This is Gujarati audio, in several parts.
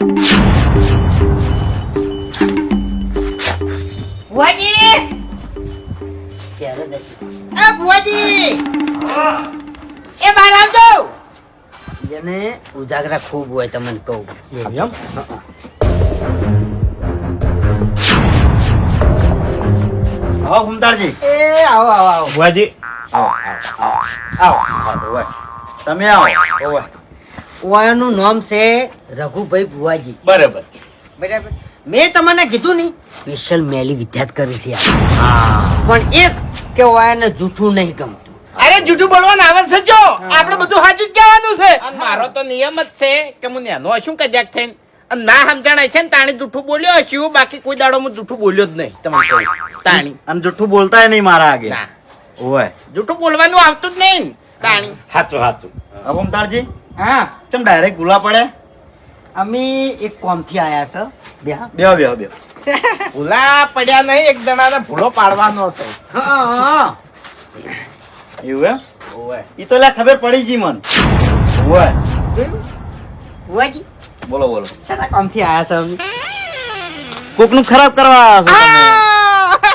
ભુવાજી એ ભુવાજી એ બહાર આવજો. જેને ઉજાગરા ખૂબ હોય તમને કહું. એમ આવો ઘુમતાળજી. એ આવો આવો આવો. ભુવાજી આવો. તમે આવો. ઓવે. ઓયાનું નામ છે રઘુભાઈ ભુવાજી. બરાબર. બરાબર. મેં તમને કીધું ની સ્પેશિયલ મેલી વિદ્યાર્થ કરી છે આ. હા. પણ એક કે ઓયાને જૂઠું નહીં ગમતું. અરે જૂઠું બોલવાનું આવે છે જો આપણે બધું સાચું જ કહેવાનું છે. અને મારો તો નિયમ જ છે કે હું નેનો શું કજાક થઈને અને ના સમજણાય છે ને તાણી જૂઠું બોલ્યો છું, બાકી કોઈ દાડો હું જૂઠું બોલ્યો જ નહીં. તમને કહું તાણી અને જુઠ્ઠું બોલતાય નહીં મારા આગે. ના ઓવે. જૂઠું બોલવાનું આવતું જ નહીં ને તાણી. સાચું સાચું. ઘુમતાળજી હા ચમ ડાયરેક્ટ ભૂલા પડે. અમે એક કોમથી આયા છે બે હા. બેહો બેહો બેહો. ભૂલા પડ્યા નહીં, એક જણાને ભૂલો પાડવાનો છે. હા એવું એમ? ઓવે. ઈ તો લે ખબર પડી જી મન. ઓવે. ભુવાજી બોલો બોલો. શાના કોમથી આયા છે અમે? કોકનું ખરાબ કરવા આવ્યા છો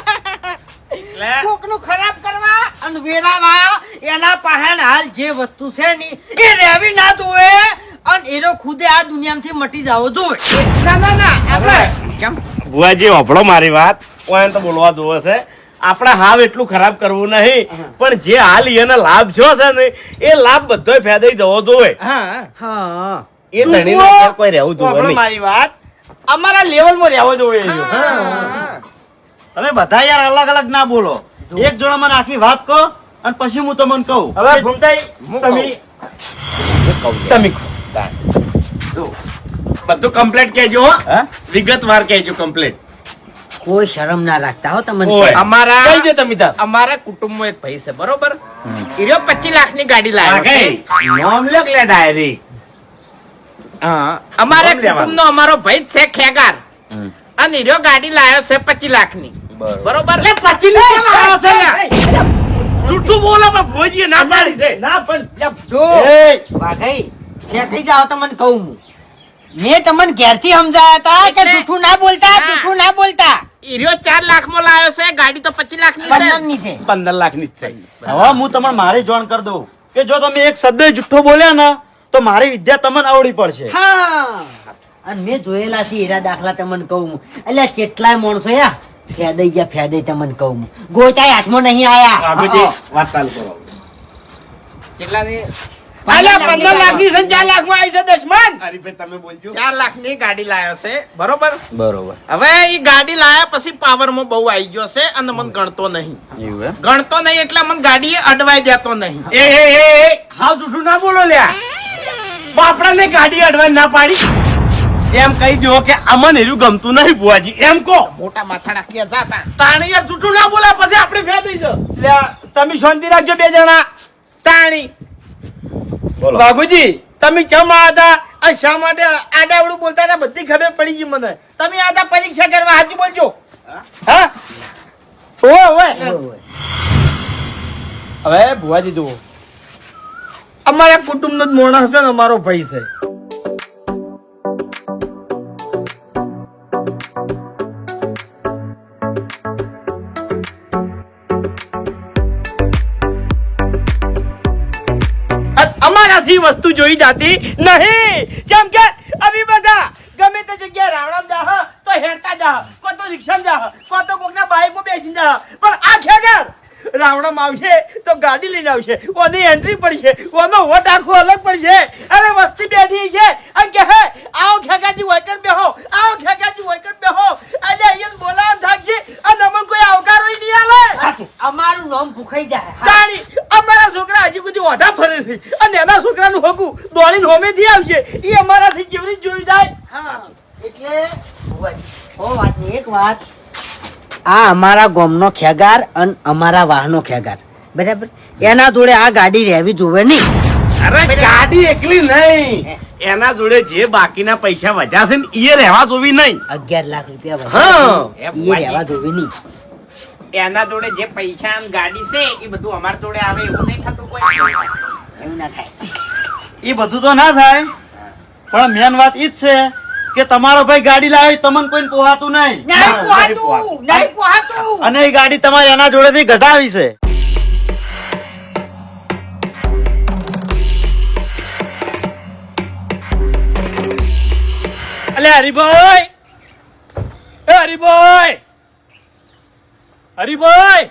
તમે. કોકનું ખરાબ કરવા અને વેરાવા એના પહેણ હાલ જે વસ્તુ છે ની એ રેવી ના દોવે અને એનો ખુદે આ દુનિયામાંથી મટી જાવો જોવે. ના ના ના આપણે કેમ? ભુવાજી વાપરો મારી વાત. ઓય તો બોલવા જોવે છે. આપણે હાવ એટલું ખરાબ કરવું નહીં, પણ જે હાલ એનો લાભ છો છે ને એ લાભ બધોય ફાયદો જવો જોઈએ. હા હા એ ધણીને ઘેર કોઈ રહેવું જોઈએ આપણે નહીં. મારી વાત અમારા લેવલમાં રહેવો જોઈએ છે. તમે બધા યાર અલગ અલગ ના બોલો. એક જોડે મને આખી વાત કહો અને પછી હું તમને કહું. હવે ઘૂમતાઈ તમે કહો. બધું કમ્પ્લીટ કહેજો હો. હે? વિગતવાર કહેજો કમ્પ્લીટ. કોઈ શરમ ના રાખતા હો તમને. ઓય. અમારા કઈ દે તમે તાર અમારા કુટુંબમાં એક ભાઈ છે બરોબર, ઈરો 25 લાખની ગાડી લાવ્યો છે. નામ લખ લે ડાયરી. હા અમારે નામ લેવાનું. કુટુંબનો અમારો ભાઈ જ છે ખેગાર, અને ઈરો ગાડી લાવ્યો છે 25 લાખની બરોબર. લે 25 લાખ લાવ્યો છે લે. જૂઠું બોલો પણ ભુવાજીએ ના પાડી છે. ના પણ જો વાઘઈ કઈ જાઓ તમને કહું હું. મેં તમને ઘેરથી સમજાયા હતા કે જૂઠું ના બોલતા ના. જૂઠું ના બોલતા. ઈરો 4 લાખમાં લાવ્યો છે, ગાડી તો 25 લાખની છે. 15 ની છે. 15 લાખની જ છે. હવે હું તમને મારી જોણ કરી દઉં કે જો તમે એક શબ્દ જુઠ્ઠો બોલ્યા ને તો મારી વિદ્યા તમને આવડી પડશે. હા અને મેં જોયેલા છે એરા દાખલા તમને કહું હું. એટલે કેટલાય માણસો યા ફેદાઈ ગયા ફેદાઈ તમને કહું હું. ગોચાય હાથમાં નહીં આયા. બાબુજી વાત ચાલુ કરો. કેટલાની? અલ્યા 15 લાખની છે 4 લાખમાં આવી છે દશમન. હરીભાઈ તમે બોલજો. 4 લાખની ગાડી લાવ્યો છે બરોબર. બરોબર. હવે ઈ ગાડી લાયા પછી પાવરમાં બહુ આવી ગયો છે અને મને ગણતો નહીં. એવું એમ? ગણતો નહીં એટલે મને ગાડી અડવાઈ દેતો નહીં. એ હાવ જૂઠું ના બોલો લ્યા. બાપડાને ગાડી અડવાઈ ના પાડી. એમ કહી દો કે અમને એરું ગમતું નહીં બુઆજી, એમ કહો. મોટા માથાના ક્યાં જાતા. તાણી યાર જૂઠું ના બોલા પછી આપણે ફેદાઈ જાવ. લ્યા, તમે શાંતિ રાખજો બે જણા. તાણી બોલો. બાબુજી તમે ચમ હતા આ શા માટે આડાવડું બોલતા હતા બધી ખબર પડી ગઈ મને. તમે આતા પરીક્ષા કરવા સાચું બોલજો. હા ઓય ઓય હવે ભુવાજી જુઓ, અમારા કુટુંબનો જ માણસ છે ને અમારો ભાઈ છે. અમારાથી વસ્તુ જોઈ જાતી નહીં. જેમ કે અમે બધા ગમે તે જગ્યાએ રાવણામ જાહ તો હેરતા જાહ, કો તો રિક્ષામાં જાહ, કો તો કોકના બાઈકમાં બેસીને જાહ. પણ આ ખેગર રાવણામ આવશે તો ગાડી લઈને આવશે, ઓની એન્ટ્રી પડશે, ઓનો વોટ આખો અલગ પડશે. અરે વસ્તી બેઠી છે અને કહે આવો ખેગાજી વોટર બેહો, આવો ખેગાજી વોટર બેહો. એટલે અહીંયા બોલાવ થાકશે અને અમને કોઈ આવકારો નહીં આલે. અમારું નામ ભૂખાઈ જાય. તાણી અમારા છોકરા હજી સુધી ઓઢા ફરે છે અને એના છોકરાનું હગું દોડીને હોમેથી આવશે. એ અમારાથી જેવડી જોઈ જાય. હા એટલે ભુવાજી, વાતની એક વાત, આ અમારા ગામનો ખેગાર અને અમારા વાહનો ખેગાર બરાબર, એના જોડે આ ગાડી રહેવી જોવે નહીં. અરે ગાડી એકલી નહીં, એના જોડે જે બાકીના પૈસા વધ્યા છે ને એ રહેવા જોવી નહીં. 11 લાખ રૂપિયા હા. એ રહેવા જોવી નહીં. એના જોડે જે પૈસા અને ગાડી છે એ બધું અમારા જોડે આવે એવું નહીં થતું કોઈ. એવું ના થાય. એ બધું તો ના થાય પણ મેન વાત ઈ જ છે કે તમારો ભાઈ ગાડી લાવે તમને કોઈને પોહાતું નહીં નહીં પોહાતું, નહીં પોહાતું. અને એ ગાડી તમારે એના જોડેથી ઘટાવી છે. અલે હરિભાઈ, એ હરિભાઈ, હરિભાઈ.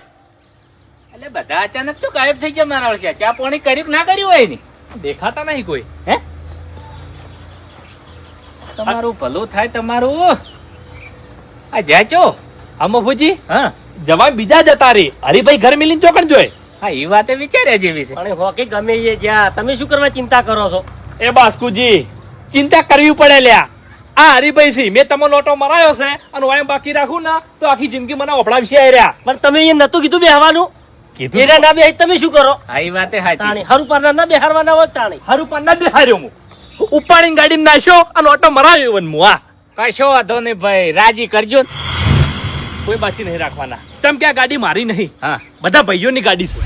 એટલે બધા અચાનક શું ગાયબ થઈ ગયા મારા વર્ષે? ચા પાણી કર્યું કે ના કર્યું હોય ને? દેખાતા નહીં કોઈ. હે તમારું ભલું થાય તમારું. આ જ્યાચો અમોફુજી, હા જવાબ બીજા જતા રહી. હરિભાઈ ઘર મિલીને ચોકણ જોઈ. હા એ વાતે વિચાર્યા જેવી છે. પણ હોકી ગમે એ જ્યાં તમે શું કરવા ચિંતા કરો છો? એ બાસ્કુજી, ચિંતા કરવી પડે લ્યા. આ હરિભાઈ સી મેં તમને લોટો મરાયો છે અને હું એમ બાકી રાખું ને તો આખી જિંદગી મને ઓફળાવશે આઈ રહ્યા. પણ તમે એ નતું કીધું બેહવાનું? કીધું એરા ના બેહી તમે શું કરો? હા એ વાતે સાચી તાણી છે. હરું પારના ના બેહારવાના હોય તાણી. હારું પણ ના દેખાડ્યો હું. ઉપાડીને ગાડીમાં નાખ્યો અને ઓટો મરાયો વન હું. કશો વાંધો નહીં ભાઈ, રાજી કરજો. કોઈ બાચી નહીં રાખવાના. ચમ કે આ ગાડી મારી નહીં, હા બધા ભાઈઓની ગાડી છે.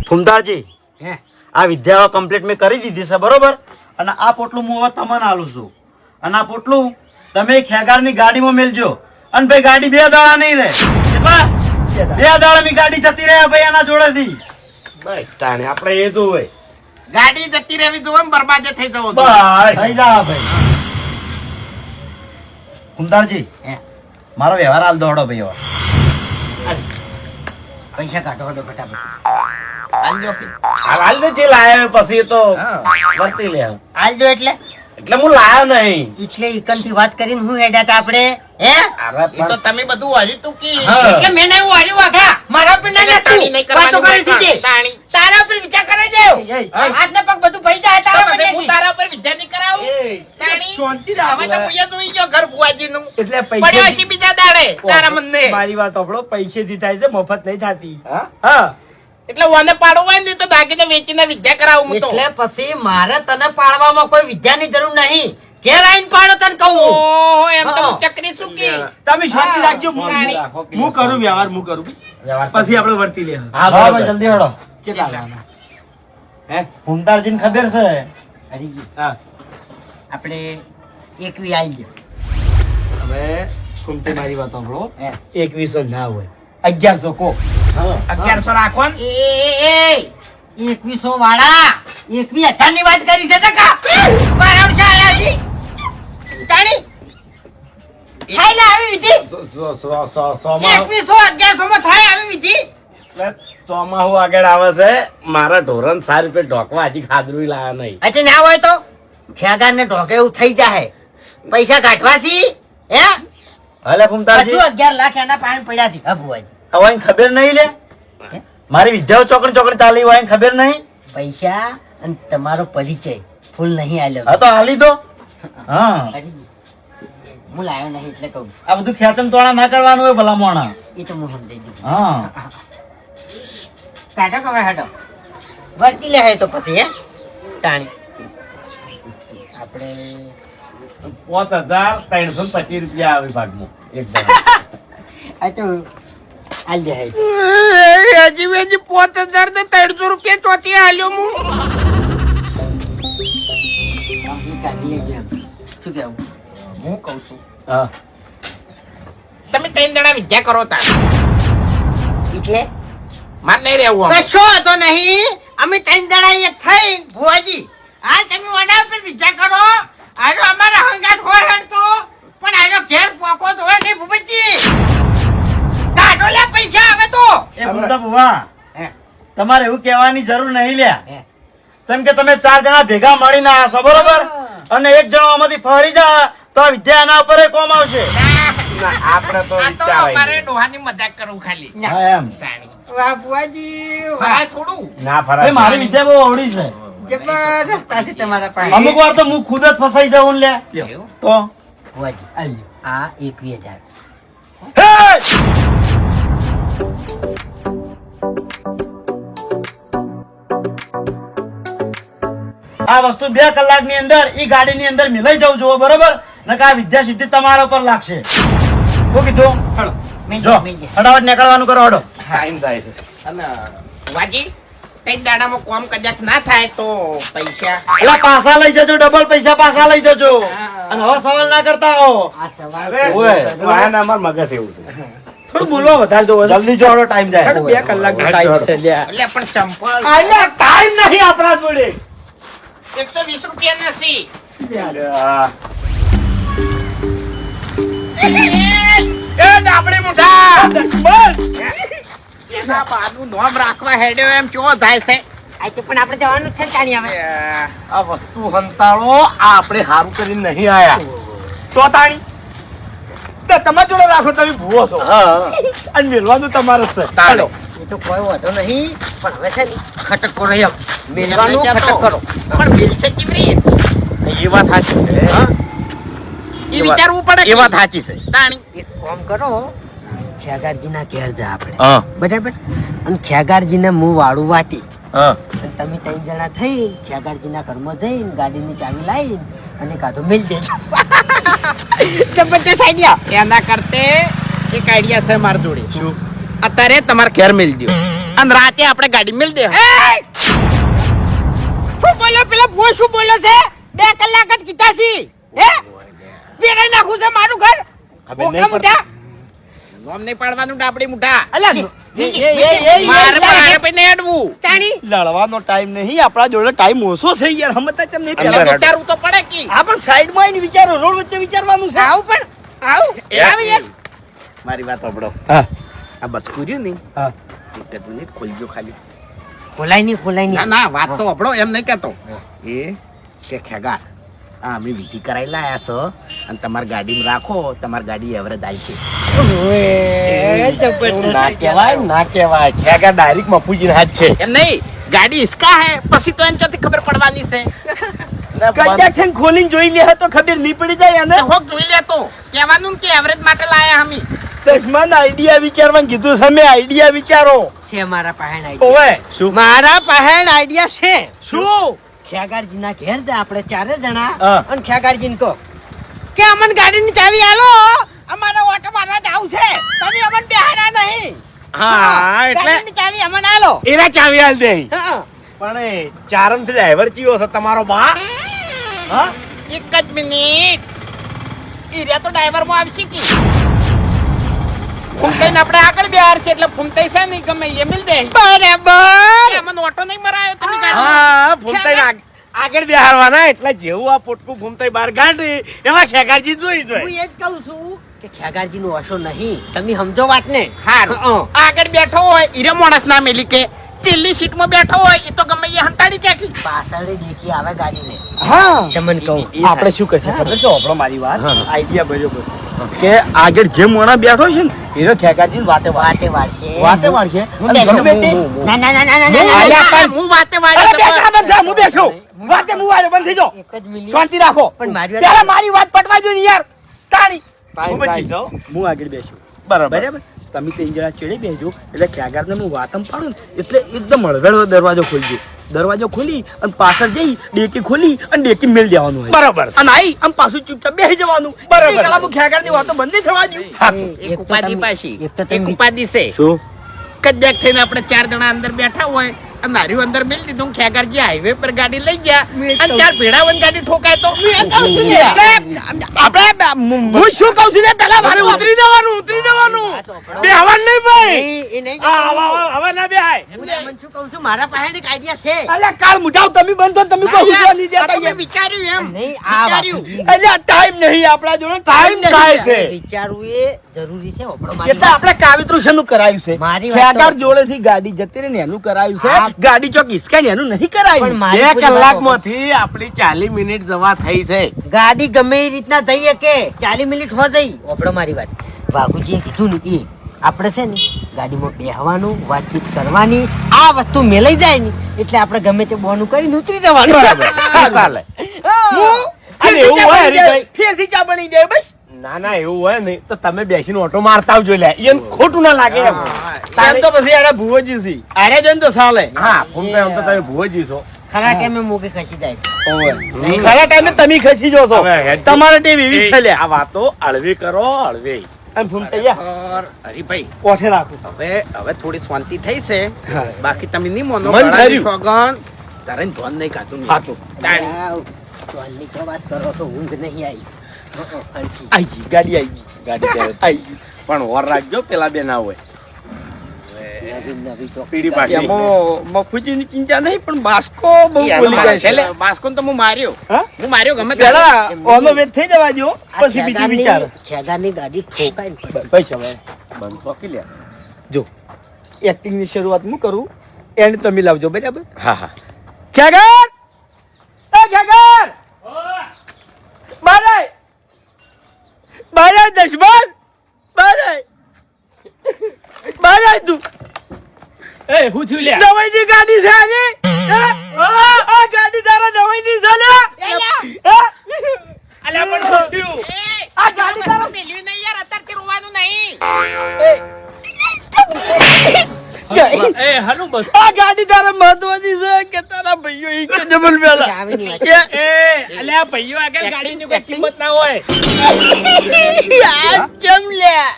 ફૂમતાજી, હે, આ વિદ્યાઓ કમ્પ્લીટ મેં કરી દીધી છે બરોબર. અને આ પોટલું હું હવે તમને આલું છું. અને આ પોટલું તમે ખેગારની ગાડીમાં મેલજો. અને ભાઈ ગાડી 2 દાડા નહીં રહે. કેટલા? 2 દાડાની ગાડી જતી રહે ભાઈ એના જોડેથી. બસ તાણે આપણે એ જોવે. ગાડી જતી રહેવી જોવે ને બરબાદે થઈ જવો જોઈએ. બસ થઈ જા ભાઈ. ફૂમતાજી, હે. મારો વ્યવહાર હાલ દોડો ભાઈ હવે. પૈસા કાઢો હડો ફટાફટ. આલજો કે. હાલ દે જે લાયો પછી તો વર્તી લે. આલજો એટલે એટલે હું લાયો નહીં. એટલે ઈકનથી વાત કરીને હું હેડ્યા તા આપણે, હે? અરે એ તો પણ તમે બધું હરી તું કી. હા. એટલે મેં નહીં વાળ્યું વાઘા. મારા પર ના એટલે નાખતું. તાળી નહીં કરવાની વાતો કરી હોય દીધી. તાળી. તારા પર વિચાર કરે છે. હાથને પગ બધું ભઈ જાય તો તારા પર પછી હું નથી. તારા ઉપર વિદ્યા નહીં કરાવું. તાણી. શાંતિ હવે તો મુયે જોઈ ગયો ઘર ભુવાજીનું. એટલે પડ્યો હશે બીજા દાડે તારા મનને. મારી વાત સાંભળો, પૈસેથી થાય છે, મફત નહીં થતી. હા? હા, એટલે ઓને પાડવું હોય ને તો દાગીને વેચીને વિદ્યા કરાવું હું તો. એટલે પછી મારે તને પાડવામાં કોઈ વિદ્યાની જરૂર નહીં. ઘેર આવીને પાડો તને કહું. ઓહો, એમ તો હા. હું ચકરી ચૂકી. તમે શાંતિ રાખજો. હું- તાણી. હું કરું વ્યવહાર, હું કરું. વ્યવહાર પછી આપણે વર્તી લે. હા ભાઈ જલ્દી હડો. કેટલા લાવવાના? ફૂમતાજીને ખબર છે. હરીજી, હા, આપણે એકવી આલી દે. હવે કુમતી મારી વાત સાંભળો. હે. 2100 ના હોય, 1100 કો. 1100 રાખો ને. એ 2100 વાળા 21,000 ની વાત કરી છે ટકા. મારા છે આયાજી. તાણી થાય ને આવી વિધિ. 2100 1100 માં થાય આવી વિધિ. ચોમાહુ આગળ આવે છે. મારા ઢોરણ 4 રૂપિયા ઢોકવા હજી ખાધરું લાયા નહીં. અચ્છા ના હોય તો ખેગાર ને ઢોકે એવું થઈ જાય. પૈસા કાઢવાથી હે હાલે ફૂમતાજી, હજુ 11 લાખ એના પાણી પડ્યા છે. હા ભુવાજી, હવે એને ખબર નહીં લે. મારી વિદ્યાઓ ચોકડી ચોકડી ચાલી હોય એને ખબર નહીં. પૈસા અને તમારો પરિચય ફૂલ નહીં આલ્યો. હા તો હાલી દો. હા, હરીજી, હું લાયો નહીં એટલે કહું છું. આ બધું ખેંચમ તોડા ના કરવાનું હોય ભલા મોણા. એ તો હું સમજી દીધું. હા, કાઢો કમે હટો વર્તી લે તો પછી હે તાણી આપણે 5325 રૂપિયા આવે ભાગમાં એક જણા. આ તો આલ દે હે. હજી વેજી 5000 ને 300 રૂપિયા ચોથી આલ્યો હું. ઈ કાઢી લેજે એમ. શું કેવું? હું કહું છું હા. તમે 3 જણા વિદ્યા કરો તાર. એટલે માર નહીં રહેવું આમ. કશો હતો નહીં. અમે 3 જણા એક થઈ ભુવાજી. આ તમે ઓના ઉપર વિચાર કરો. આજો અમારા હંગાત હોય હણતો પણ આજો ઘેર પોકો તો હોય નહીં ભૂપતજી. કાઢો લે પૈસા હવે તો. એ ફૂમતા બુવા, હે, તમારે એવું કહેવાની જરૂર નહીં લ્યા. હે. જેમ કે તમે 4 જણા ભેગા મળીને આવ્યા છો બરોબર, અને એક જણો આમાંથી ફરી જા તો આ વિદ્યા એના ઉપર કોમ આવશે. ના, આપણે તો આ તો વિચારાય અમારે નહીં. ડોહાની મજાક કરું ખાલી. હા એમ. તાણી. વાહ ભુવાજી વાહ. ફરાય થોડું. ના ભાઈ ફરાય. મારી વિદ્યા બહુ અવળી છે. જબરદસ્ત છે તમારા પાસે. અમુક વાર તો હું ખુદ જ ફસાઈ જાઉં ને લ્યા. તો ભુવાજી આલ્યો. આ 21,000. હે! આ વસ્તુ 2 કલાકની અંદર ઈ ગાડીની અંદર મિલાઈ જવું જોઈએ, બરોબર? નકર આ વિદ્યા સિદ્ધિ તમારા ઉપર લાગશે. શું કીધું? જો ફટાફટ નીકળવાનું કરો, હડો. ટાઈમ થાય છે. અને વાજી કઈ દાડામાં કોમ કદાચ ના થાય તો પૈસા એટલે પાછા લઈ જજો, ડબલ પૈસા પાછા લઈ જજો. અને હવે સવાલ ના કરતા હો. ઓય, વાયાના અમાર મગજ એવું છે. થોડું બોલવા વધારે દો જલ્દી જો, હડો, ટાઈમ જાય. 2 કલાકનો ટાઈમ છે લ્યા. એટલે પણ ચંપલ અલ્યા ટાઈમ નહીં આપણા જોડે. 120 રૂપિયા નથી. એ ડાબડી મુઠા દશમન. એના બાનું નામ રાખવા હેડ્યો એમ ચો થાય છે. આ તો પણ આપણે જવાનું જ છે તાણી હવે. આ વસ્તુ હંતાળો આ આપણે હારું કરીને નહીં આયા. તો તાણી તો તમારા જોડે રાખો, તમે ભૂવો છો. અને મેલવાનું તમારે જ છે. ચાલો. એ તો કોઈ વાંધો નહીં, પણ હવે છે ને ખટકો રહ્યો મેલવાનું મેલવાનું ખટક કરો. પણ બિલ છે કેવી રીતે? એ વાત સાચી છે. એ વિચારવું પડે એ વાત સાચી છે. તાણી એક કામ કરો, ખેગારજીના ઘેર જા આપણે, હા બરાબર? અને ખેગારજીને મું વાળું વાતી, હા અને તમે 3 જણા થઈ ખેગારજીના ઘરમાં જઈને ગાડીની ચાવી લાવીને અને કાં તો મેલ દેજો. જબરજસ્ત આઈડિયા. એના કરતે એક આઈડિયા છે મારા જોડે. શું? અત્યારે તમારે ઘેર મેલ દો અને રાતે આપણે ગાડી મેલ દે. શું બોલ્યો પેલા ભૂવો? શું બોલ્યો છે? 2 કલાક જ કીધા છે. હે વેરાઈ નાખું છે મારું ઘર. ખબર નહીં ઓખા મોટા. નોમ નહીં પાડવાનું ડાબડી મુઠા. અલ્યા મારે મારે પઈ નહીં અડવું. તાણી લડવાનો ટાઈમ નહીં આપણા જોડે, ટાઈમ ઓછો છે યાર. હમતા કેમ નહીં એટલે પેલા વિચારવું તો પડે કે આ પણ સાઈડમાં આવીને વિચારો, રોડ વચ્ચે વિચારવાનું છે. આવું પણ આવું આવી યાર. મારી વાત સાંભળો. હા. આ બચકું રહ્યું ને હા. એ કદું નહીં ખોલજો ખાલી. ખોલાય નહીં, ખોલાય ના નહીં. ના વાત તો સાંભળો, એમ નહીં કહેતો. એ કે ખેગાર આ અમે વિધિ કરાવી લાયા છો અને તમારી ગાડીમાં રાખો, તમારી ગાડી એવરેજ આવી છે. ના કહેવાય ના કહેવાય. ખેગા ડાયરેક્ટ મફુજીના હાથ છે. એમ નહીં, ગાડી ઇસકા હે પછી તો એમ ચોથી ખબર પડવાની છે. કદાચ છે ને ખોલીને જોઈ લે તો ખબર નહીં પડી જાય તો અને હોક જોઈ લે તો કહેવાનું ને કે એવરેજ માટે લાયા અમે. દસમાન આઈડિયા વિચારવાનું કીધું છે મેં. આઈડિયા વિચારો. છે મારા પાસે આઈડિયા. ઓવે મારા પાસે આઈડિયા છે. શું? ખેગારજીના ઘેર જા આપણે 4 જણા, હા. અને ખેગારજીને કહો કે અમને ગાડીની ચાવી આલો, અમારે ઓટો મારવા જાવું છે, તમે અમને બેહાડા નહીં. હા એટલે ગાડીની ચાવી અમને આલો. એના ચાવી હાલ દે. હા. પણ એ ચારમથી ડ્રાઈવર ચિયો છે તમારો બા? હા? એક જ મિનિટ. ઈર્યા તો ડ્રાઈવરમાં આવશે કે ફૂમતાઈને આપણે આગળ બિહાર છે એટલે ફૂમતાઈ છે નહીં ગમે એ મિલ દે. બરાબર. મને ઓટો નહીં મરાયો તમે ગાડી. હા ફૂમતાઈ આગળ બેહારવાના એટલે જેવું આ પોટકું ફૂમતાઈ બહાર કાઢી એમાં ખેગારજી જોઈ હું જોઈ. એ જ કહું છું કે ખેગારજીનો ઓછો નહીં, તમે સમજો વાતને. હારું. આગળ બેઠો હોય ઈરે માણસ ના મેલી કે છેલ્લી સીટમાં બેઠો હોય એ તો ગમે એ હંતાડી ક્યાંથી. પાછળ દેખી આવે ગાડીને. હા. તમને કહું આપણે શું કરશે ખબર છે? આપણો મારી વાત આઈડિયા બરોબર કે આગળ જે મોણા બેઠો છે ને એનો ખેગાજી વાતે વાતે વાળશે. વાતે વાળશે હું અને બેસો. ગમે તે ના ના ના ના ના, ના અલ્યા, ના. હું વાતે અરે વાળી બેઠા બંધ થા, હું બેસું. વાતે હું વાળે બંધ થઈ જાઓ. એક જ મિનિટ. શાંતિ રાખો. પણ મારી વાત- પહેલા મારી વાત પટવા દો ને યાર. તાણી ટાઈમ હું થાય બચી. છે. હું આગળ બેસું. બરાબર. બરાબર. તમે 3 જણા ચડે બેસજો એટલે ખેગારને હું વાતમ પાડું ને એટલે એકદમ હળવેળો દરવાજો ખોલજો. દરવાજો ખોલી અને પાછળ જઈ ડેકી ખોલી અને ડેકી મેલ દેવાનું હોય. બરાબર છે. અને આઈ આમ પાછું ચૂપચાપ બેસી જવાનું. બરાબર. પેલા હું ખેગારની વાતો બંધ નહીં થવા દઉં. એક ઉપાધિ પાછી એક તો તમે- એક ઉપાધિ છે. શું? કદાચ થઈને આપણે 4 જણા અંદર બેઠા હોય અને નાર્યું અંદર મેલ દીધું ખેગારજી હાઈવે પર ગાડી લઈ ગયા અને 4 ભેડા વન ગાડી ઠોકાય તો આપણે હું શું કહું છું ને પેલા મારે ઉતરી જવાનું બેહવાનું નહીં ભાઈ. એ નહીં. હવે ના બેહાય. હું તમને શું કહું છું, મારા પાસે એક આઈડિયા છે. અલ્યા કાલ મુઠાવ તમે બંધ તમે કહો છો નહીં આ દેતા તો મેં યાર. વિચાર્યું એમ નહીં, આ વિચાર્યું. બાપુજી. અલ્યા ટાઈમ નહીં આપણા જોડે. ટાઈમ થાય છે. વિચારવું એ જરૂરી છે. આપણો મારી એટલે આપણે કાવિત્રું શેનું કરાયું છે? મારી વાત તો- ખેગાર જોડેથી ગાડી જતી રહી ને એનું કરાયું છે. હા. ગાડી ચોક હિસકાઈ ને એનું નહીં પણ કરાયું. મારી 2 પૂરી વાત કલાકમાંથી આપણી 40 મિનિટ જવા થઈ છે. સાંભળો. ગાડી ગમે એ રીતના જઈએ કે 40 મિનિટ હો જઈ. આપણો મારી વાત વાઘુજીએ કીધું ને એ આપણે છે ને ગાડીમાં બેહવાનું, વાતચીત કરવાની, આ વસ્તુ મેલાઈ જાય ને એટલે આપણે ગમે તે બોનું કરીને ઉતરી જવાનું. બરાબર. હા, ચાલે. અને એવું હોય હરીભાઈ, ફેરથી ચા બની જાય બસ. ના ના એવું હોય ને તો તમે બેસીને ઓટો મારતા આવજો લે એને ખોટું ના લાગે એમ. તારે તો પછી યાર ભુવોજી છે. અરે જન તો સાલે. હા ફૂમતાઈ આમ તો તમે ભૂવો છો ખરા ટાઈમે મોગે ખસી જાય છે. ખરા ટાઈમે તમે ખસી જો છો હવે હેડ. તમારે તે વિવિધ છે લ્યા. આ વાતો હળવી કરો હળવી. અને ભૂમતૈયા ઓર, હરીભાઈ કોઠે રાખો. હવે થોડી શાંતિ થઈ છે બાકી તમે નહીં મોનો મન ગળાની થયું. સોગન તારે ધોન નહીં ખાતું નહીં. સાચું. તાણી. આ ચોલની તો વાત કરો તો ઊંઘ નહીં આવી. હરખી. આઈ ગઈ ગાડી આઈ ગઈ ગાડી ત્યારે આઈ ગઈ. પણ વર રાખજો પેલા બે ના હોય નવી નવી તો પીડી પાડી એમાં મફુજીની ચિંતા નહીં પણ બાસ્કો બહુ ઈ બોલી જાય છે છેલ્લે બાસ્કોને તો હું માર્યો હા? હું માર્યો ગમે તે. પેલા ઓલો વેટ થઈ જવા દો આ પછી બીજું વિચાર ખેગારની ગાડી ઠોકાય ને પછી. પૈસા ભાઈ બંધ ચોકી લે. જો એક્ટિંગની શરૂઆત હું કરું એન્ડ તમે લાવજો બરાબર હા હા ખેગર એ ખેગર બારે બારે દશમન બારે બારે તું એ હું થયું લ્યા નવાઈની ગાડી છે આની હે? આ ગાડી તારા નવાઈની છે લે હે? અલ્યા પણ શું થયું એ, આ ગાડી તારા મેલ્યું નહીં યાર અત્યારથી રોવાનું નહીં. એ હાલું બસ આ ગાડી તારા મહત્વની છે કે તારા ભાઈઓ ઈ કે ડબલ પેલા ચાવીની વાત. એ અલ્યા ભાઈઓ આગળ ગાડીની કોઈ કિંમત ના હોય કેમ લ્યા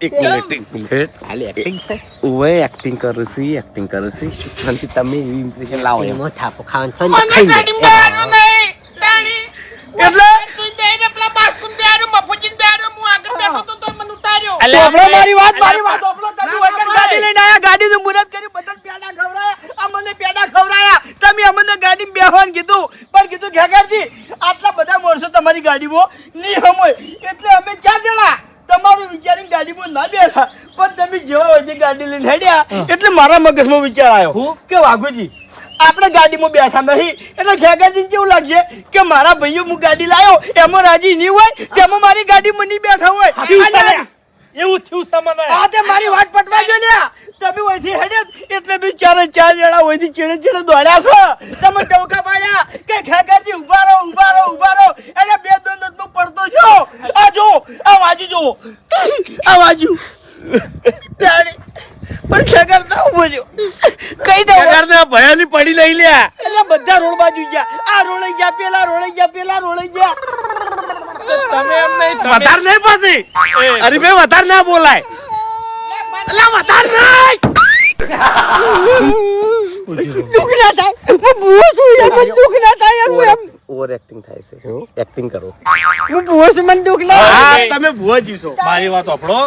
એક મિનિટ એક મિનિટ હાલી acting છે. ઓવે એક્ટિંગ કરું છું એક્ટિંગ કરું છું શિક્ષણથી તમે એવી ઇમ્પ્રેશન લાવો એમ. એમાં થાપો ખાવાનું તો ને મને ખાઈ ગાડીમાં જાય. બેહાડ્યો નહીં. તાણી. એટલે? તું બેહીને પેલા બાસ્કોને બેહાડ્યો, મફુજીને બેહાડ્યો, હું આગળ બેઠો તો તોય મને ઉતાર્યો. આપણો મારી વાત આપણો તમે વગર ગાડી લઈને આયા ગાડીનું મુહૂર્ત કર્યું બધા પેડા ખવરાયા અમને પેડા ખવરાયા તમે અમને ગાડીમાં બેહવાનું કીધું પણ કીધું ખેગારજી આટલા બધા માણસો તમારી ગાડીમાં નહીં હમોય એટલે અમે 4 જણા તમારું વિચારીને ગાડીમાં ના બેઠા પણ તમે જેવા હોય ગાડી લઈને હેડ્યા એટલે મારા મગજમાં વિચાર આવ્યો કે વાઘુજી આપણે ગાડીમાં બેઠા નહીં એટલે ખેગારજીને કેવું લાગશે કે મારા ભાઈઓ હું ગાડી લાવ્યો એમાં રાજી નહીં હોય તેમાં મારી ગાડીમાં નહીં બેઠા હોય એવું થયું છે મને આ તે મારી વાત પટવા જો ને તમે ઓયથી હેડ્યા એટલે બી 4 જણા ઓયથી ચેડે ચેડે દોડ્યા છો તમે ટોકા પાડ્યા કે ખેગારજી ઉભા રહો એટલે બે દંડમાં પડતો છો આ જો આ વાજી જો આ વાજુ ડાડી પણ ખેગાર તો ઉભો રહ્યો કઈ દો ખેગારને ભયાની પડી લઈ લ્યા. એટલે બધા રોડ બાજુ ગયા આ રોળે ગયા પેલા રોળે ગયા તમે એમ નહીં તમે વધારે નહીં પછી અરે ભાઈ વધારે ના બોલાય અલા વધારે નહીં દુઃખ ના થાય હું ભૂવો છું યાર મને દુઃખ ના થાય યાર હું એમ ઓવર એક્ટિંગ થાય છે એક્ટિંગ કરો હું ભૂવો છું મને દુઃખ ના થાય હા તમે ભૂવા જીશો મારી વાત સાંભળો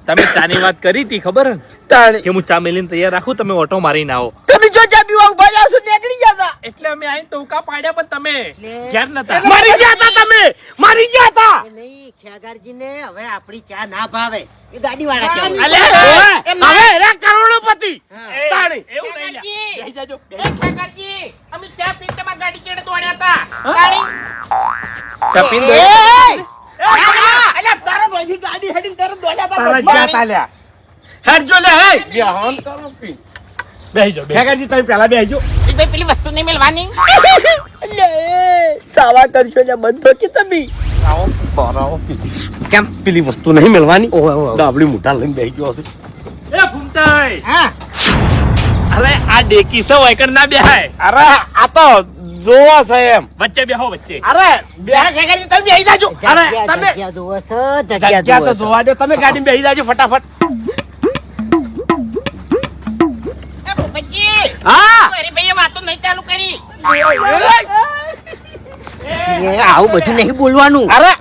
તમે ચાની વાત કરી હતી ખબર હે? તાણે કે હું ચા મેલીને તૈયાર રાખું તમે ઓટો મારીને આવો તમે જો ચા પીવા ઉભા રહ્યા છો નીકળી ગયા એટલે અમે આઈને ટોકા પાડ્યા પણ તમે એટલે- ઘેર નતા મારી ગયા હતા તમે મારી ગયા હતા એ નહીં ખેગારજીને હવે આપણી ચા ના ભાવે એ ગાડીવાળા કહેવાય. અલ્યા હવે એના કરોડોપતિ હા. તાણી એવું નહીં લ્યા. બેહી જાજો, એ બેહી. ખેગારજી, અમે ચા પીને તમારી ગાડી ચેડે દોડ્યા હતા. તાણી. ચા પીને એ, અલ્યા તારા ભાઈની ગાડી હેડીને તારા દોડ્યા તા તારા ગયા તા લ્યા હેડ જો લે હે બેહોન કરો પી બેહી જાઓ, બેહી જાઓ. ખેગારજી તમે પહેલા બેહજો એ ભાઈ પેલી વસ્તુ નહીં મેલવાની. સાવા કરશો ને બંધો કે તમે આવો બરાવો કેમ પેલી વસ્તુ નહીં મળવાની ઓવે, ઓવે. ડાબલી મોટા લઈને બેહી ગયો હશે એ ફૂમતાઈ. હા અરે આ ડેકી છે વાયકણ ના બેહાય અરે આ તો જોવા છે એમ વચ્ચે બેહો વચ્ચે અરે બેહા ખેગારજી તમે બેહી જાજો અરે તમે જગ્યા જુઓ છો જગ્યા જગ્યા તો જુઓ છો. જોવા દો તમે ગાડીમાં બેહી જાજો ફટાફટ એ ભૂપતજી, હા અરે ભાઈએ વાતો નહીં ચાલુ કરી. એ આવું બધું નહીં બોલવાનું અરે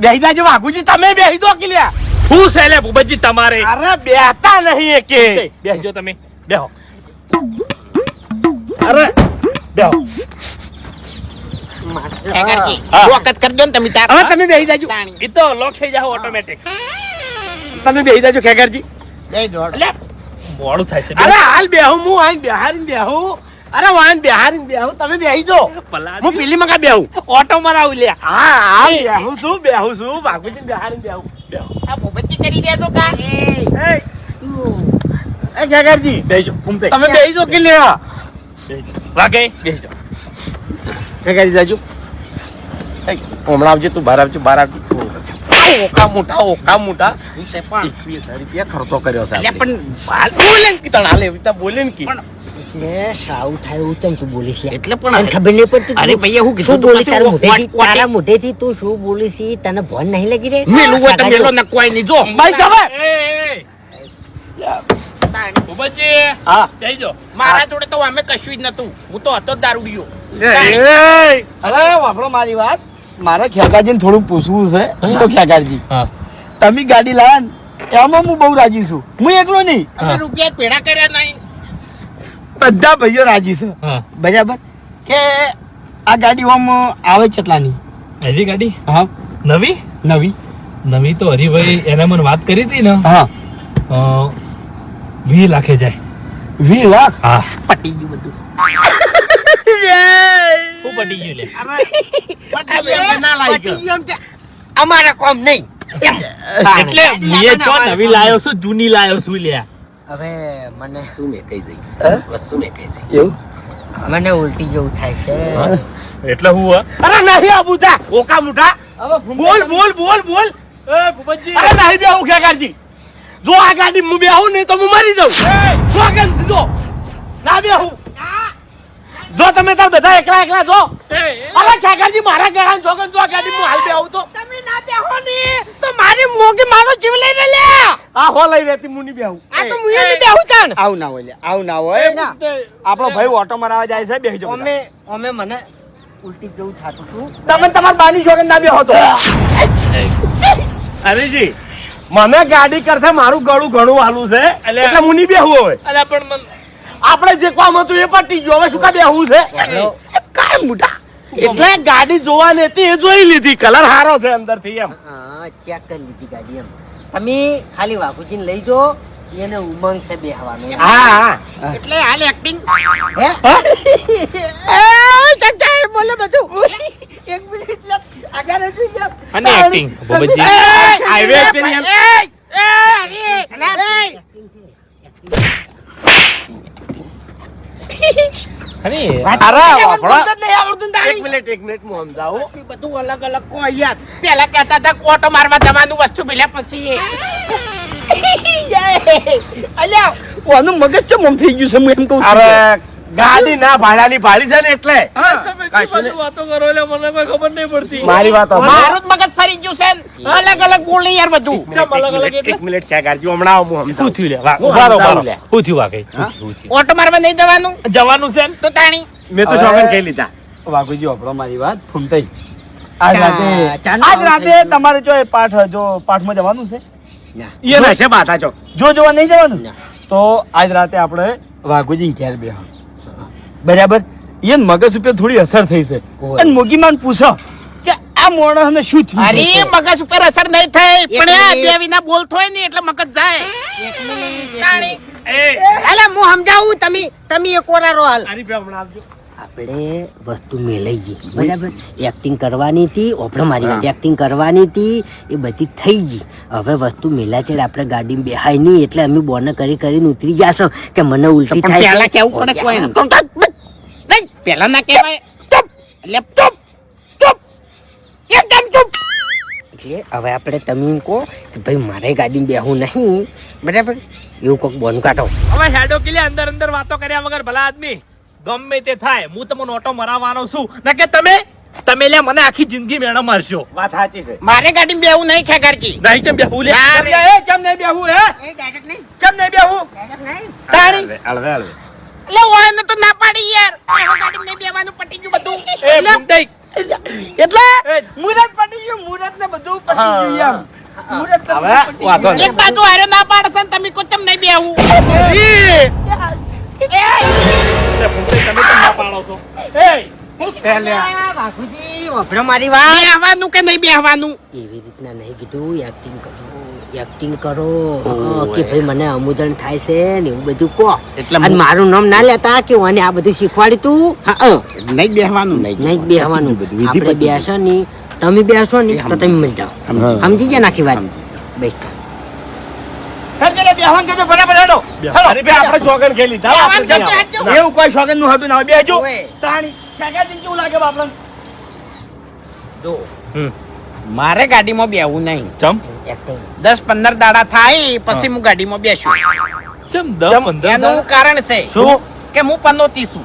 બેહી જાજો વાઘુજી તમે બેહી દો કે લ્યા હું છે લે ભૂપતજી તમારે અરે બેહતા નહીં એકે બેહજો તમે બેહો અરે બેહો ખેગારજી, હા. વખત કરી દો ને તમે તાર. હવે તમે બેહી જાજો તાણી. એ તો લોક થઈ જાવ ઓટોમેટિક તમે બેહી જાજો ખેગારજી જય દોડ. એટલે મોડું થાય છે અરે હાલ બેહું હું આઈને બેહારીને બેહું અરે વાન બેહારીને બેહું તમે બેહી જો પલાજી. હું પેલી મકા બેહું ઓટો મરાવ લ્યા હા હાલ બેહું છું બાપુજી બેહારીને બેહું આ ભૂપતજી કરી રહ્યા છો કા? એ ખેગારજી બેહજો ફૂમતાઈ. તમે બેહી જો કે લ્યા બેહજો. વાગે બેહજો ખેગારી જાજો હમણાં આવજે તું બહાર આવજો ઓકા મોટા હું છે પણ 21,000 રૂપિયા ખર્ચો કર્યો છે અલ્યા આપણે. પણ બોલે ને કી તણ હાલે એવી રીતે બોલે ને કી પણ એટલે સાવ થાય એવું ચમ તું બોલીશ યાર? એટલે પણ તને ખબર નહીં પડતી અરે તું ભૈયા, હું કીધું શું તું બોલી પછી તારા ઓ- મોઢેથી? ઓટ- તારા મોઢેથી તું શું બોલી છી? તને ભોન નહીં લાગી રે? મેલું હોય તો સાગા મેલો જો. નકવાય નહીં જો ભાઈ સાહેબ ભૂપતજી હા જઈ જો મારા જોડે તો અમે કશું જ નતું, હું તો હતો જ દારૂડિયો. અરે વાપરો મારી વાત, મારે ખેગાજીને થોડું પૂછવું છે. તો ખેગાજી તમે ગાડી લાયા ને એમાં હું બહુ રાજી છું. હું એકલો નહીં, અમે રૂપિયા ભેડા કર્યા નહીં. બધા ભાઈઓ રાજી છે. બરાબર કે આ ગાડી આમ આવે કેટલાની? એવી ગાડી હા નવી નવી. નવી તો હરિભાઈ એને મને વાત કરી હતી ને હા 20 લાખે જાય 20 લાખ. હા પટી ગયું બધું. શું પટી ગયું લે પટી ગયું કે ના લાગ્યું? પટી ગયું એમ કે અમારા કોમ નહીં એમ. એટલે મેં જો નવી લાયો છું જૂની લાયો છું લે હવે મને વસ્તુ મેં કહી દઈ. એવું મને ઉલટી જેવું થાય છે. એટલે હું અરે નહીં આબુ જા ઓકા મુઠા બોલ બોલ બોલ બોલ એ ભૂપતજી અરે નહીં બેહું ખેગારજી. જો આ ગાડી હું બેહું નહીં તો હું મરી જાઉં. સોગન સીધો ના બેહું. જો તમે તાર બધા એકલા એકલા જો. અરે ખેગારજી મારા ગળાની સોગન જો આ ગાડી હું હાલ બેહું તો તમે ના બેહો ને તો મારી મોગી મારો જીવ લઈને લે. આ હો લઈ રહેતી મુની બેહું. આ તો મુએ ની બેહું તાન. આવું ના હોય લે, આવું ના હોય. ના. આપણો ભાઈ ઓટો મારવા જાય છે, બેહી જાઓ બધા. અમે મને ઉલટી જેવું થાતું હતું. તમે તમાર બાની સોગન ના બેહો તો. હરીજી મને ગાડી કરતા મારું ગળું ઘણું હાલું છે એટલે મુની બેહું હવે. અલ્યા પણ મન આપણે જે કામ હતું એ પટી ગયું, હવે શું કા બેહું છે? કાંઈ મોટા. એટલે ગાડી જોવાની હતી એ જોઈ લીધી, કલર હારો છે અંદરથી એમ. હા ચેક કરી લીધી ગાડી એમ. તમે ખાલી વાઘુજીને લઈ જો, એને ઉમંગ છે બેહવાનો. હા હા એટલે હાલ એક્ટિંગ. હે? એ જગજાહેર બોલે બધું. એક મિનિટ લે, આગળ હટી જા. અને એક્ટિંગ ભૂપતજી હાઈવે એક્સપિરિયન્સ. અરે અરે વાપરો. આવડતું એક મિનિટ હું સમજાવું. પછી બધું અલગ અલગ કોઈ યાર. પેલા કહેતા હતા કે ઓટો મારવા જવાનું વસ્તુ પેલા પછી અલ્યા ઓનું મગજ ચમ આમ થઈ ગયું છે, હું એમ કહું છું. અરે ગાડી ના ભાડાની ભાડી છે ને એટલે તમે શું બધું વાતો કરો એટલે મને કોઈ ખબર નહીં પડતી મારી વાત સાંભળો. મારું જ મગજ ફરી ગયું છે ને. અલગ અલગ બોલે યાર બધું. ચમ અલગ અલગ એટલે એક મિનિટ છે ગાડી હમણાં આવું હું શું સમજાવું. થયું લે વાહ હું ઉભા રહો, ઉભા સમજાવું રહો. લે. શું થયું વાકઈ શું થયું ઓટો મારવા નહીં જવાનું જવાનું છે ને? તો તાણી મેં તો હવે- શોખન કહી લીધા. વાઘુજી વાપરો મારી વાત, ફૂમતાઈ. આજ રાતે ચાંદ આજ આવું રાતે થઈ ગયું. તમારે જો એ પાઠમાં જવાનું છે? એ નશે બાધા ચોક. જો જોવા નહીં જવાનું ના. તો આજ રાતે આપણે વાઘુજી ઘેર બેહો. બરાબર એ મગજ ઉપર થોડી અસર થઈ છે. ઓય. અને મોગીમાન પૂછો કે આ માણસને શું થયું અરે છે? મગજ ઉપર અસર નહીં થઈ એક પણ આ મિનિટ. બે વિના બોલતો હોય ને એટલે મગજ જાય એક મિનિટ, એક તાણી. મિનિટ. અલા હું સમજાવું, તમે એક ઓરારો હાલ. આની પે હમણાં આવજો. આપણે વસ્તુ મેલાઈ ગઈ બરાબર. એક્ટિંગ કરવાની હતી, ઓપડો મારી વાત, એક્ટિંગ કરવાની હતી એ બધી થઈ ગઈ. હવે વસ્તુ મેલા છે આપણે ગાડીમાં બેહાય નહીં એટલે અમે બોને કરીને ઉતરી જાશો કે મને ઉલટી પણ થાય પહેલા છે. કેવું પડે કોઈ તો નહીં પહેલા ના કહેવાય ચૂપ એટલે ચૂપ ચૂપ એકદમ ચૂપ. એટલે હવે આપણે તમે એમ કહો કે ભાઈ મારે ગાડીમાં બેહવું નહીં બરાબર, એવું કોઈક બોન કાઢો. હવે હેડો કિલે અંદર અંદર વાતો કર્યા વગર ભલા આદમી ગમે તે થાય હું તમને ઓટો મરાવવાનો છું ના કે તમે લે મને આખી જિંદગી મેળો મારશો વાત સાચી છે. મારે ગાડીમાં બેવું નહીં ખેગારજી. નહીં ચમ બેહું લે ના રે. એ ચમ નહીં બેહું હે? ચમ નહીં બેહું? તારી હળવે હળવે. એટલે હોય ને તો ના પાડી યાર. હવે ગાડીમાં નહીં બેવાનું પટી ગયું બધું. એ ભૂમતાઈ એટલે મુરત પટી ગયું, મુરત ને બધું પટી ગયું એમ. મુરત ને હવે બધું પટી વાંધો ગયું. નહીં. એક બાજુ હારે ના પાડે છે ને તમે કોઈ ચમ નહીં બેવું. લે ભૂમતાઈ તમે કેમ ના પાડો છો વાઘુજી ઓપડો મારી વાત. બેહવાનું કે નહીં બેહવાનું એવી રીતના નહીં કીધું, એક્ટિંગ કરો કે ભાઈ મને અમુદણ થાય છે ને એવું બધું કહો. એટલે અને મારું નામ ના લેતા કે મને આ બધું શીખવાડ્યું તું. હા નહીં બેહવાનું નહીં બેહવાનું. આપણે બેસો ની, તમે બેસો ની તો તમે મળી જાઓ. સમજી ગયા નાખી વાત. બેસ્ટ. હેડો લે, બેહવાનું કહેજો, બરાબર હેડો. હેડો. અરે બે આપણે શોખન કહી લીધા. આપણે બેહવાનું જઈએ. કહેજો, કહેજો. એવું કોઈ શોખન નું હતું ના હોય. બેહજો. ઓય. તાણી ખેગાજીને કેવું લાગે બાપડાને? જો મારે ગાડીમાં બેહવું નહીં. ચમ એક્ટિંગ 10-15 દાડા થાય પછી હું ગાડીમાં બેસું. ચમ 10-15 એનું કારણ છે શું કે હું પનોતી છું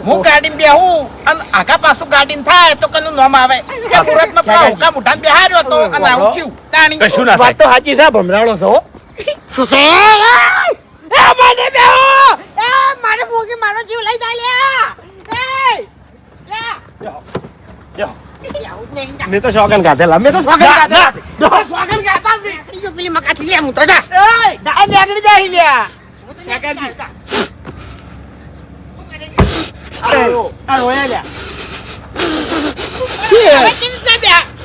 હું ગાડીમાં બેહું અને આગા પાછું ગાડીમાં થાય તો કનું નામ આવે કે મુરતમાં પેલા હુકા મુઠામાં બેહાર્યો તો અને આવું થયું તાણી કશું ના વાત તો સાચી છે ભમરાળો છો શું છે મને બેહો મારે મોગી મારો જીવ લઈ જાય લે મેં તો શોગન ગાધેલા મેં તો શોગન ગાધેલા સ્વાગત ગાતા છે જો પેલી મકાથી લે હું તો જા નીકળી જાય લ્યા આ રોયા લ્યા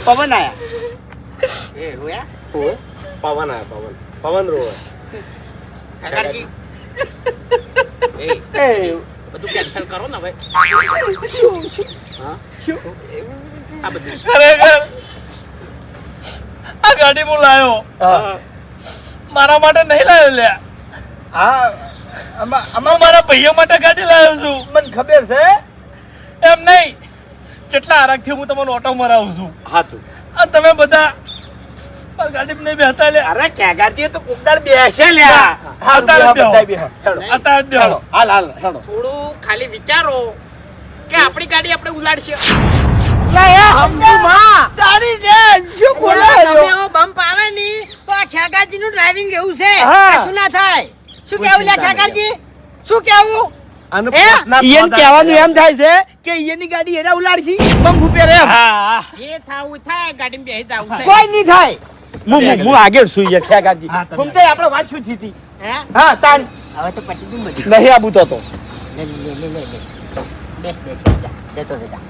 પવન આયા એ રોયા પવન આયા પવન રોવે કાકાજી એ એ બધું કેન્સલ કરો ને હવે આ બધું ખરેખર આ ગાડી હું લાયો મારા માટે નહીં લાયો લ્યા હા હું મારા ભાઈઓ માટે ગાડી લાવ્યો છું મને ખબર છે એમ નહીં જેટલા આરાગથી હું તમને ઓટો મરાવું છું હાતું અને તમે બધા મારી ગાડીમાં નહીં બેહતા લ્યા અરે ક્યાગારજી તો કુકદાર બેસે લ્યા હા અત્યારે બેહો. બધા બેહો હેડો અત્યારે જ બેહો. હાલ હેડો થોડું ખાલી વિચારો કે આપણી ગાડી આપણે ઉલાડશે તારી જે શું બોલે તમે એવો બમ્પ આવે ની તો આ ખેગાજી નું ડ્રાઇવિંગ એવું છે હા. કશું ના થાય શું કેવું લે ખેગાજી શું કેવું અને હે? ઈયન કહેવાનું એમ થાય છે કે ઈયની ગાડી એરા ઉલાડશી બમ ફૂપે રે એમ હા જે થાવું થાય ગાડીમાં બેસી જાવ છે કોઈ નહીં થાય હું આગળ સુઈ ખેગાજી હા, તમે ફૂમતે આપણે વાત શું થઈ હતી હે હા તારી હવે તો પટી દઉં બધું નહીં આબુ તો લે બેસ જા જતો રે જા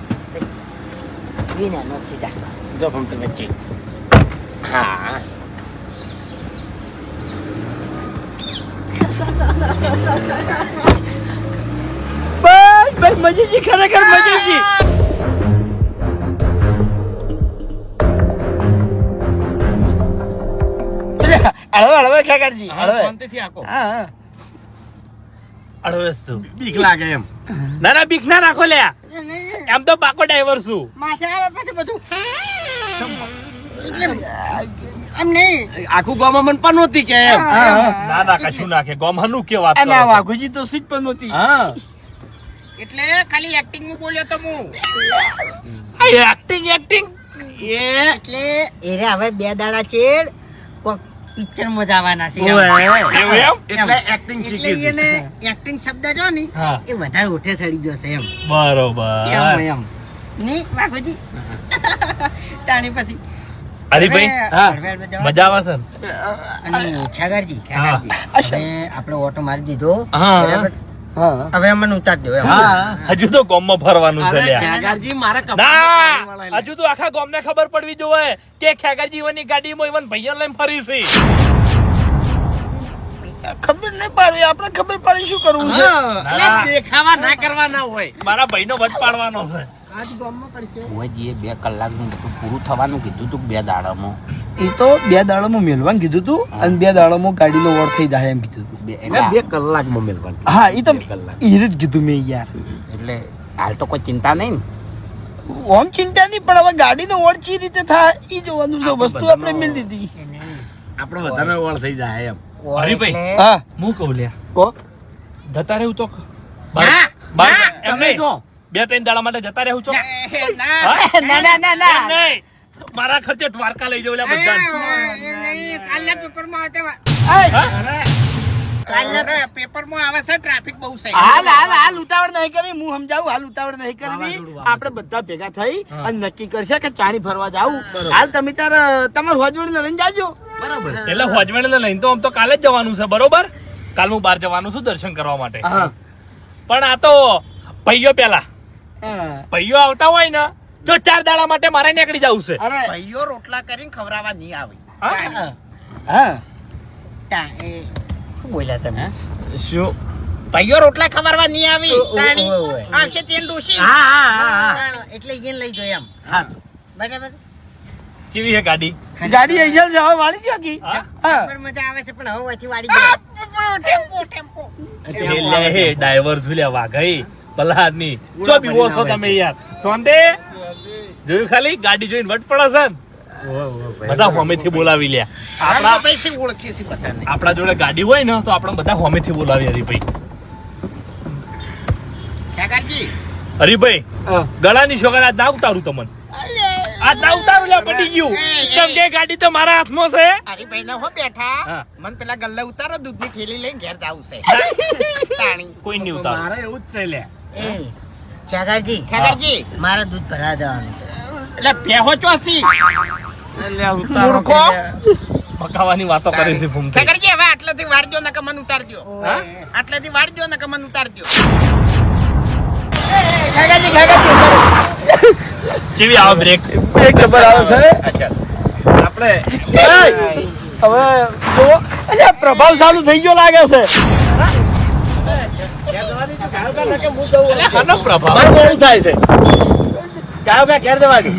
વિના નો સીધા જો ફૂમતે વચ્ચે હા બસ મજીજી ખરેખર મજીજી હળવે ખેગાજી હળવે શાંતિથી આકો હા હા અડવેસ છું બીક લાગે એમ ના ના બીક ના રાખો લ્યા એમ તો પાકો ડ્રાઈવર છું માથે આવે પછી બધું એટલે એમ નહીં આખું ગામમાં મન પણ નહોતી કે એમ ના ના કશું નાખે ગોમનું કે વાત અને કરો છો? વાઘુજી તો સીટ પણ નહોતી હા એટલે ખાલી એક્ટિંગ નું બોલ્યો તો હું આ એક્ટિંગ એટલે એરે હવે 2 દાડા ચેડ કોક પિક્ચર માં જવાના છે એમ. એવું એમ એટલે એક્ટિંગ એટલે શીખી એને એક્ટિંગ શબ્દ જો ની હા. એ વધારે ઉઠે ચડી ગયો છે એમ બરોબર એમ ની વાઘોજી તાણી પછી હરીભાઈ હા. મજા આવે છે ને? અને ખેગારજી હા. હવે આપણે ઓટો મારી દીધો હા. બરાબર હા હવે અમને ઉતાર દો એમ હજુ તો ગામમાં ફરવાનું છે લ્યા ખેગારજી મારા ના હજુ તો આખા ગામને ખબર પડવી જોઈએ કે ખેગાજી ઈવનની ગાડીમાં ઈવન ભાઈઓ લઈને ફરી છે ખબર નહીં પાડી આપણે ખબર પાડી શું કરવું છે ના. દેખાવા ના કરવાના હોય મારા ભાઈનો વટ પાડવાનો છે ભુવાજીએ 2 કલાકનું બધું પૂરું થવાનું કીધું તું 2 દાડામાં એ તો 2 દાડામાં મેલવાનું કીધું તું અને 2 દાડામાં ગાડીનો ઓર થઈ જાય એમ કીધું તું એટલે કલાકમાં મેલવાનું હા એ તો એ જ કીધું મેં યાર એટલે હાલ તો કોઈ ચિંતા નહીં ને ઓમ ચિંતા નહીં પણ હવે ગાડીનો ઓર ચી રીતે થાય એ જોવાનું છે વસ્તુ આપણે મેલ દીધી આપણે બધાને ઓળ થઈ જાય એમ ઓર હરીભાઈ. એટલે હા હું કહું લ્યા કો જતા રહેવું તો ના, બાર ના, એમ નહીં 2-3 દાડા માટે જતા રહેવું છો ના ના એમ નહીં મારા ખર્ચે દ્વારકા લઈ જાવ લ્યા બધાને કાલના પેપરમાં આવતા કાલના પેપરમાં આવે છે ટ્રાફિક બહુ છે હાલ ઉતાવળ નહીં કરવી હું સમજાવું હાલ ઉતાવળ નહીં કરવી આપણે બધા ભેગા થઈ અને નક્કી કરશે કે ચાણી ફરવા જાવું હાલ તમે તમારે હોજવડી લઈને જાજો બરાબર એટલે હોજમેણ લઈને તો આમ તો કાલે જ જવાનું છે બરોબર કાલ હું બહાર જવાનું છું દર્શન કરવા માટે હા પણ આ તો ભાઈઓ પેલા ભાઈઓ આવતા હોય ને તો 4 દાડા માટે મારે નીકળી જવું છે અરે ભાઈઓ રોટલા કરીને ખવડાવવા નહીં આવે હા? હા શું બોલ્યા તમે શું ભાઈઓ રોટલા ખવડાવવા નહીં આવી તાણી ઓય. આવશે તેન ડોશી એટલે એને લઈ જો એમ હા બરાબર ચીવી હે ગાડી ગાડી એસલ છે હવે વાળી ગયો કી હા? હા પર મજા આવે છે પણ હવે અહીંથી વાળી જાય એટલે હે ડ્રાઈવર છું લ્યા વાઘઈ ભલા આદમી ચો બીવો છો તમે યાર સોંદે જોયું ખાલી ગાડી જોઈને વટ પડે છે ને બધા હોમેથી બોલાવી લ્યા આપણા પૈસે ઓળખીએ છીએ બધાને આપણા જોડે ગાડી હોય ને તો આપણે બધા હોમેથી બોલાવી હરી ભાઈ ખેગારજી હરીભાઈ ગળાની છોકરા આજ ના ઉતારું તમને આજ ના ઉતારું લે પડી ગયું કેમ કે ગાડી તો મારા હાથમાં છે અરે ભાઈ હો બેઠા હા. મન પેલા ગલ્લા ઉતારો દૂધની થેલી લઈને ઘેર જાવું છે તાણી કોઈ નહીં ઉતારું મારે એવું જ છે લે ખેગારજી મારા દૂધ ભરા જવાનું એટલે ભેહો ચોસી મૂર્ખો પકાવાની વાતો કરે છે ભૂમતે ખેગારજી હવે આટલાથી વાળજો નકર મન ઉતારજો હા? આટલાથી વાળજો નકર મન ઉતારજો જેવી આવે બ્રેક એક નંબર આવે છે અચ્છા આપણે હવે જો અલ્યા પ્રભાવ ચાલુ થઈ ગયો લાગે છે આનો પ્રભાવ મારું મોડું થાય છે ગાયો કા ઘેર જવાનું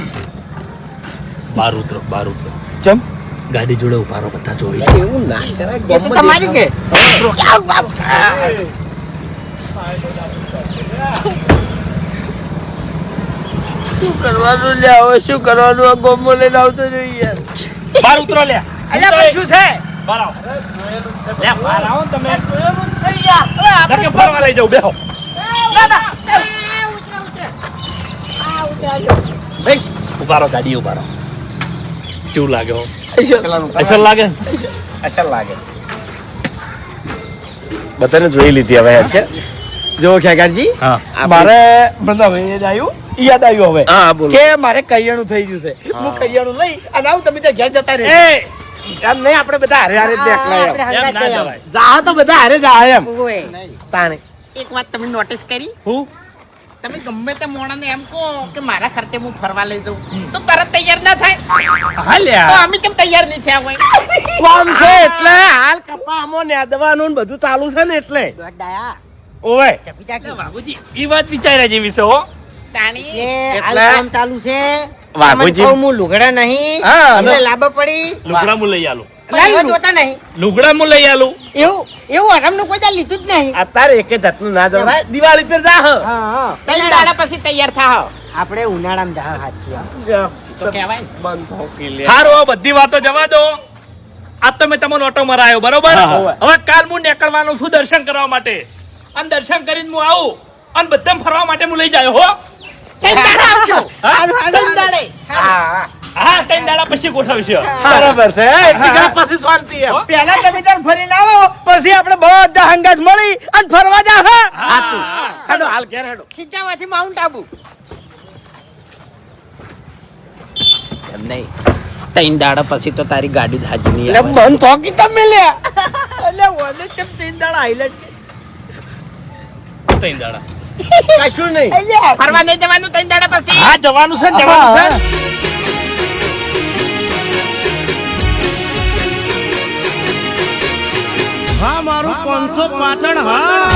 બાર ઉતરો ચમ ગાડી જોડે ઉભા રહો બધા જોડી એવું ના એ તો તમારી કે શું કરવાનું લે હવે શું કરવાનું આ ગોમો લઈને આવતો જોઈએ બાર ઉતરો લે અલ્યા પણ શું છે બાર આવો લે બાર આવો ને તમે ધકે ફરવા લઈ જાવ બેહો ભાઈ ઉભા રહો ગાડી ઉભા રહો કેવું લાગે હો અસર લાગે અસર લાગે બધાને જોઈ લીધી હવે યાદ છે જો ખેગારજી હા મારે મને હવે યાદ આવ્યું હવે હા બોલો કે મારે કરિયાણું થઈ ગયું છે હું કરિયાણું લઈ અને આવું તમે ત્યાં ઘેર જતા રહે એ એમ નહીં આપણે બધા હારે હારે જ દેખલા એમ. એમ ના જવાય જા તો બધા હારે જાય એમ તાણે એક વાત તમે નોટિસ કરી હું તમે ગમે તે મોણાને એમ કહો કે મારા ખર્ચે હું ફરવા લઈ જઉં તો તરત તૈયાર ના થાય હા તો લ્યા અમે કેમ તૈયાર નહીં થયા હોય કોમ છે એટલે હાલ કપામાં નેદવાનું ને બધું ચાલુ છે ને એટલે ઓવે બાબુજી ઈ વાત વિચાર્યા જેવી છે હો તાણી ચાલુ છે વાઘુજી હું લુગડા નહીં હા, એટલે લાંબા પડી લુગડા મુ લઈ આલું પણ એવા જોતા નહીં લુગડા મુ લઈ આલું એવું હરામનું કોઈ દાડો લીધું જ નહીં અત્યારે એકે જાતનું ના જવાય દિવાળી પર જા હ. હા ત્રણ દાડા પછી તૈયાર થાઓ આપણે ઉનાળામાં જા હાથી તો કહેવાય ને. હારું હવે બધી વાતો જવા દો આજ તો મેં તમને ઓટો મરાયો બરોબર હવે કાલ હું નીકળવાનું છું દર્શન કરવા માટે અને દર્શન કરીને હું આવું અને બધા ફરવા માટે હું લઈ જાય હો ત્રણ દાડા આવજો હા? ત્રણ દાડે હા ત્રણ દાડા પછી ગોઠવશે બરાબર છે ટીકા પછી શાંતિ એમ પહેલા તમે ત્યાં ફરીને આવો પછી આપણે બધા હંગાત મળી અને ફરવા જા હ હાચું હેડો હાલ ઘેર હેડો સિદ્ધાવાથી માઉન્ટ આબુ એમ નહીં ત્રણ દાડા પછી તો તારી ગાડી જ હાજી નહીં એટલે મન થોકી તમે લ્યા એટલે ઓને ચમ તીન દાડા આઈલે ત્રણ દાડા કશું નહીં ફરવા નહીં જવાનું ત્રણ દાડા પછી હા જવાનું છે જવાનું છે હા મારું 500 પાટણ હા